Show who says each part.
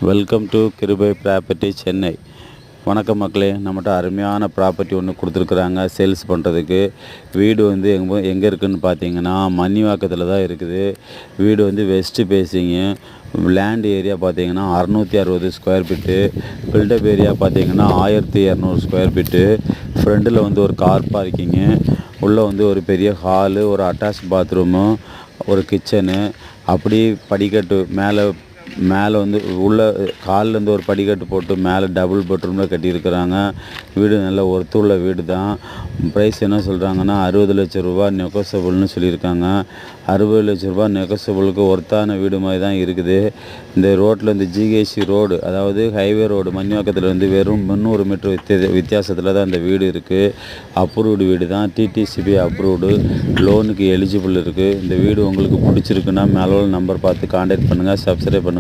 Speaker 1: Welcome to கிருபை property Chennai. வணக்கம் மக்களே, நம்மகிட்ட அருமையான ப்ராப்பர்ட்டி ஒன்று கொடுத்துருக்குறாங்க சேல்ஸ் பண்ணுறதுக்கு. வீடு வந்து எங்கே இருக்குதுன்னு பார்த்தீங்கன்னா மன்னிவாக்கத்தில் தான் இருக்குது. வீடு வந்து வெஸ்ட்டு பேசிங்கு. லேண்ட் ஏரியா பார்த்தீங்கன்னா 660 ஸ்கொயர் ஃபீட்டு. பில்டப் ஏரியா பார்த்தீங்கன்னா 1200 ஸ்கொயர் ஃபீட்டு. ஃப்ரண்டில் வந்து ஒரு கார் பார்க்கிங்கு, உள்ளே வந்து ஒரு பெரிய ஹாலு, ஒரு அட்டாச் பாத்ரூமு, ஒரு கிச்சனு, அப்படி படிக்கட்டு மேலே வந்து உள்ள கால்லேருந்து ஒரு படிக்கட்டு போட்டு மேலே டபுள் பெட்ரூமில் கட்டியிருக்கிறாங்க. வீடு நல்ல ஒர்த்துள்ள வீடு தான். ப்ரைஸ் என்ன சொல்கிறாங்கன்னா 60 லட்ச ரூபா நெகோசபிள்னு சொல்லியிருக்காங்க. 60 லட்ச ரூபா நெகோசபிளுக்கு ஒர்த்தான வீடு மாதிரி தான் இருக்குது. இந்த ரோட்டில் இந்த ஜிஹெச்சி ரோடு, அதாவது ஹைவே ரோடு மன்னிவாக்கத்துலேருந்து வெறும் 300 மீட்டர் வித்தியாசத்தில் தான் இந்த வீடு இருக்குது. அப்ரூவ்டு வீடு தான், டிடிசிபி அப்ரூவ்டு, லோனுக்கு எலிஜிபிள் இருக்குது. இந்த வீடு உங்களுக்கு பிடிச்சிருக்குன்னா மேலே நம்பர் பார்த்து கான்டாக்ட் பண்ணுங்கள், சப்ஸ்கிரைப் பண்ணுங்கள்.